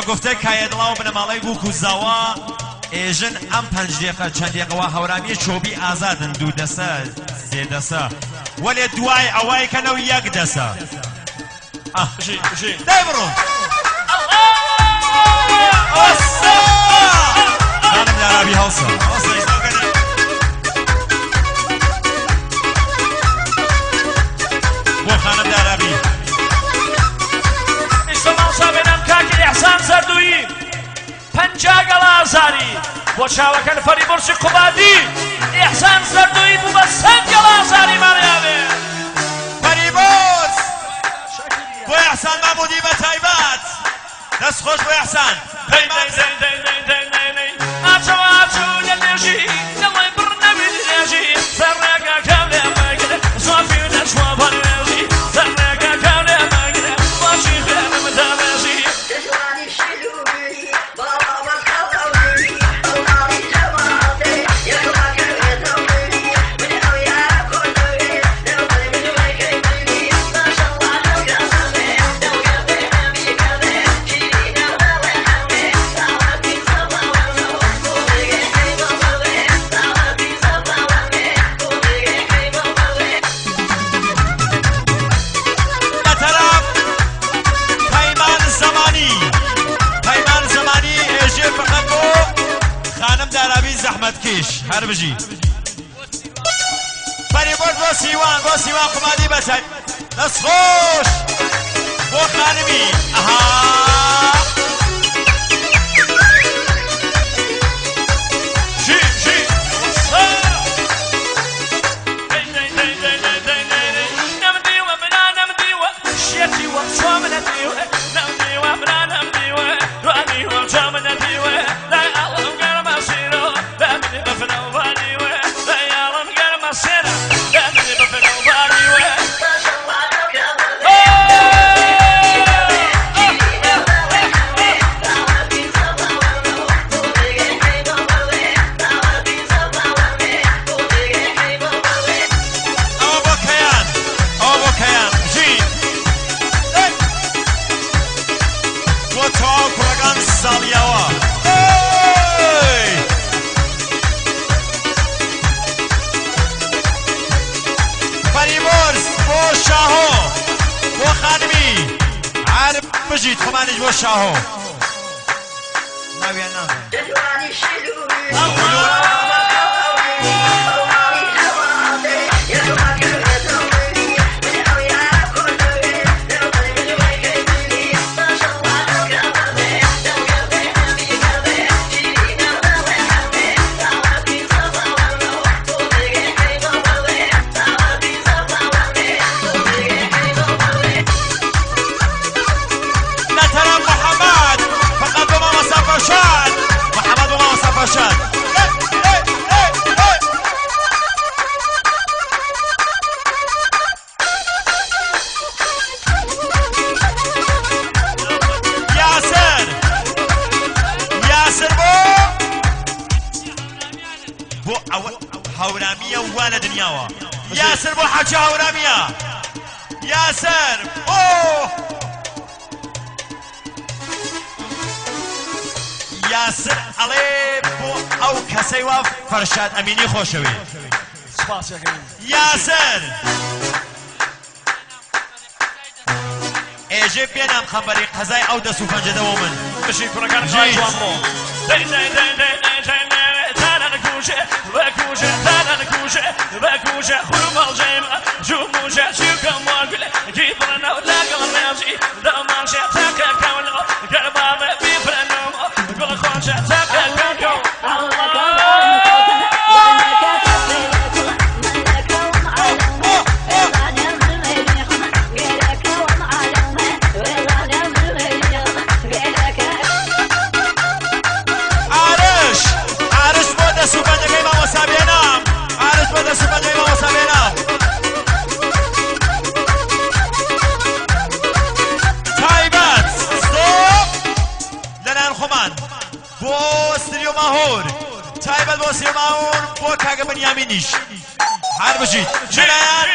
گفته کایدڵاو بنەماڵەی بووک و زاوا ئێژن ئەم 5 دقیقە چەند دقیقەوە هەورامیە چۆبی ئازادن 2 دەسە 3 دەسە وەلێ دوای ئەوایکەنەوە 1 دەسە دای بڕۆ خانم دارابی هەڵسە بۆ خانم دارابی ئیحسان زەردووی 50 گەڵازاری بۆ چاوەکەن فەری بۆرچی قوبادی ئیحسان زەردووی بوو بە 100 گەڵازاری ماڵیاوێ فەری بۆرچ بۆ ئیحسان مامودی بە تایبەت دەست خۆش بۆ ئیحسان ئاچەوە ئاچوو لە نێژی دڵی بڕ نەبی نێژی سەرڕێگە کەم لێ مەگرێ زۆفی نەچوە بە نێژی سەرڕێگە کەم لێ مەگرێ باشی خێنم دەبێژی زەحمەتکێش هەر بژی فەریبۆرچ بۆ سیوان قومادی بەتای دەست خۆش بۆ خانمی بژیت خۆمانش بۆ شاهۆ ناویان هەورامیە وا لە دنیاوە یاسر بۆ حەجە هەورامیە یاسر یاسر ئەڵێ بۆ ئەو کەسەی وا فەرشاد ئەمینی خۆشەوی یاسر ئێژێ بێنام خەمبەری قەزای ئەو دەست و پەنجەدەوە من بشی کوڕەکان جوان بۆ بكوشة خرم الجيمة جموشة شوكا مواقل كيفرنا ولا قمر يمشي دمار شتاك كونه قربابة بيفرنا قول خوشة تاك كونه بەدە سوپەندەی مامۆستا بێناو تایبەت ستۆپ لەلایەن خۆمان بۆ ستریۆ ماهۆر تایبەت بۆ ستریۆ ماهۆر بۆ کاگە بەنیامینیش هەر بژیت لەلایەن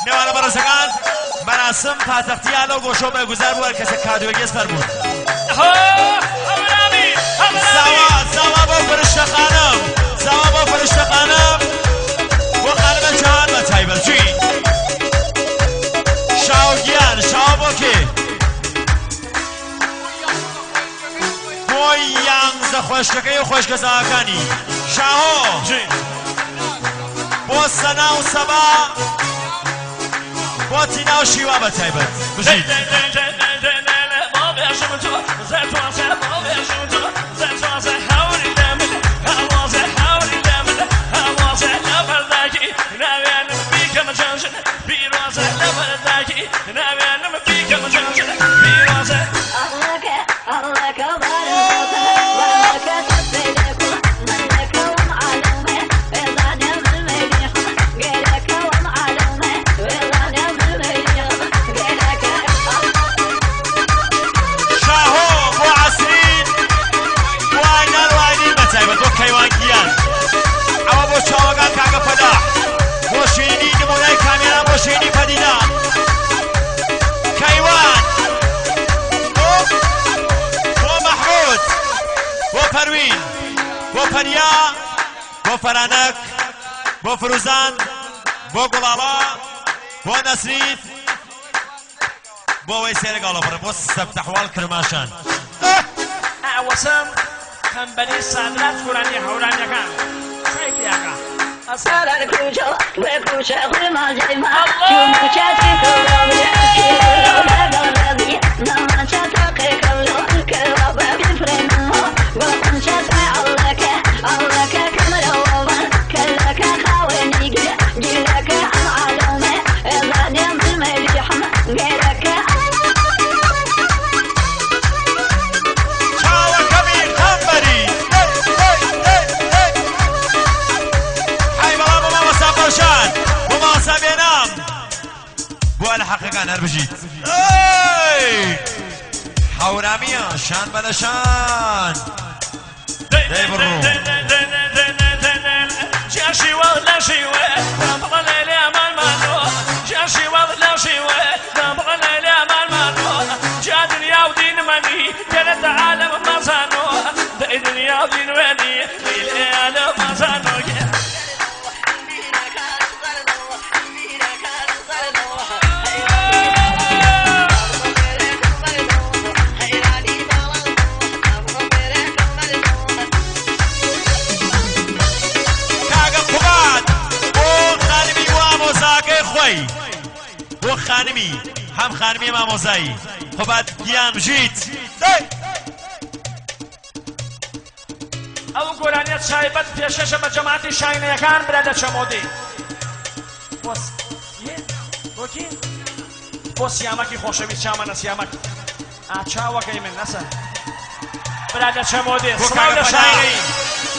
نێوانە بەڕێزەکان مەراسم پاتەختیان لەو گۆشۆ بەگوزار بووە کەسێک کادووەگێز فەرموون زاوا بۆ فریشتەخانم زاوا بۆ فریشتەخانم بۆ خانمە جان بە تایبەت چی شاوگیان شاو بۆ کێ بۆ یانزە خۆشکەکەی و خۆشکەزاوەکانی شاهۆ بۆ سەنا و سەبا بۆ تینا و شیوا بە تایبەت بژیت شيني فدينا كيوان بو محمود بو فروين بو فريا بو فرانك بو فروزان بو قلالا بو نسريف بو ويسيري قالوا بو سبت حوال كرماشان وسام كان بني صادرات فورانية حورانية كان شايف ياكا أصار الكوشة وكوشة غيما جيما يوم كوشاتي كولومي كيلو بغلبي نما شاتاقي كولو كلوبا بفرينو وقن شاتي علك كمروبا كلك خاويني جلك عن علومي إذا نمت مليحم غيرك بوال حقيقة نربجيت حورامية شان بلا شان داي برو جاشي ولا شيوة نبغى ليلي أمان مانو جاشي ولا شيوة نبغى ليلي أمان مانو جا دنيا ودين مني جلت عالم مزانو داي دنيا ودين مني ليلي عالم مزانو بۆ خانمی هەم خانمی مامۆزایی خۆبات گیان بژیت ئەو گۆرانیە چایبەت پێشەشە بە جەماعەتی شاینەیەکان برادە چەمۆدی بۆ سیامەکی خۆشەویست چامەنە سیامەک ئاچاوەکەی من نەسە برادە چەمۆدی سڵاو لە شاینەی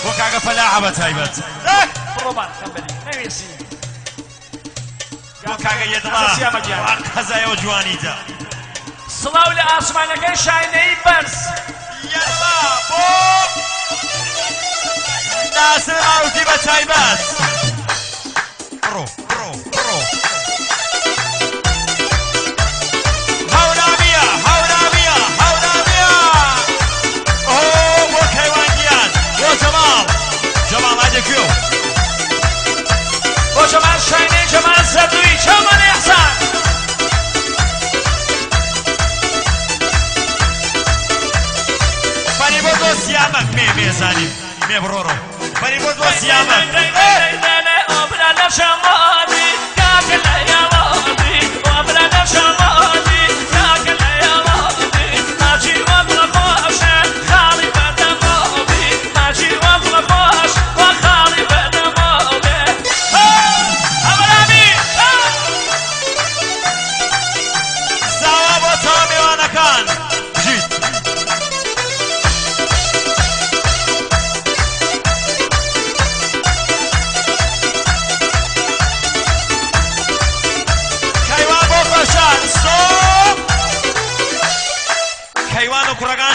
بۆ کاگە فەلاحە بە تایبەت بڕۆبان خەمبەری نەوێسی بۆ کاگە یەدڵا قەزایەوە جوانیتە سڵاو لە ئاسمانەکەی شاینەی بەرز یەدڵا بۆ ناسر ئاوتی بە تایبەت بڕۆ بڕۆ بڕۆ هەورامە هەورامە هەورامە بۆ کەیوانگیان بۆ جەماڵ جەماڵ هادێکوێ بۆ جەمال شاینەی جەمال زەردووی چامان ئیحسان بەری بۆ دۆ سیامەک مێزانیم مێ بڕۆڕۆ بەری بۆ دۆ سیامەک ئۆبرا لە شەماڵی کاکە لە یاڵاڵی ئۆبرا لە شەماڵی کاکە لە یاڵاڵی ماچی وەڵە خۆشە خاڵی بەدەماڵی ماچی وەڵە خۆش وە خاڵی بەدەماڵی هەمرامی زاوا بۆ تەوا میوانەکان بژیت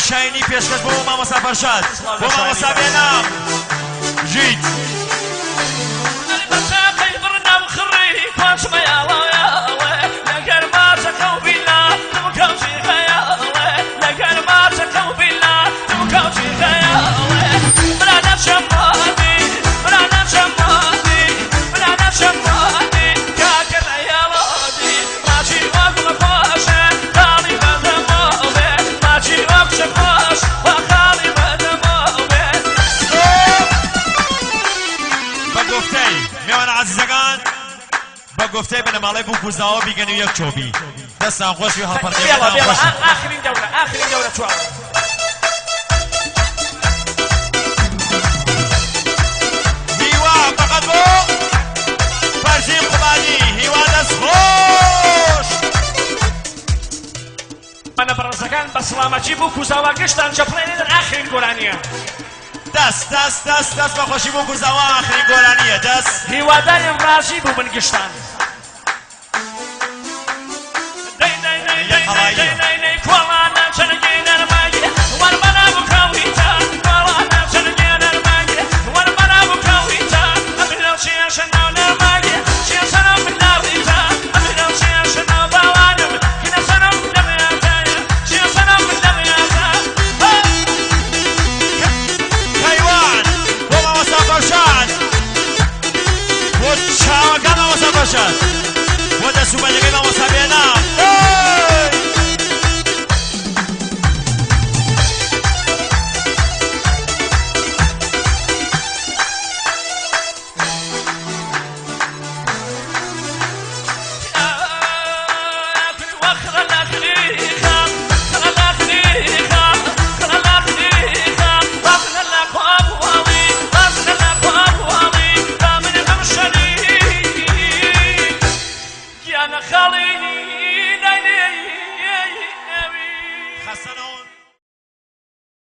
شاینی پێشکەش بۆ مامۆستا فەرشاد بۆ مامۆستا بێنام ژیت گفتەی بنەماڵەی بوو کوزاوە بیگەن و یەک چۆبی دەستان خۆشی و هەڵپەڕکێ آخرین دەورە چوار هیوا فقط بۆ فەرزین قوبانی هیوا دەست خۆش منە بەڕێزەکان بە سڵامەتی بوو کوزاوە گشتان چەپڵێنێنن ئاخرین گۆرانیە دەست بە خۆشی بوو کوزاوە ئاخرین گۆرانیە دەست هیوادارم ڕازی بوو من گشتان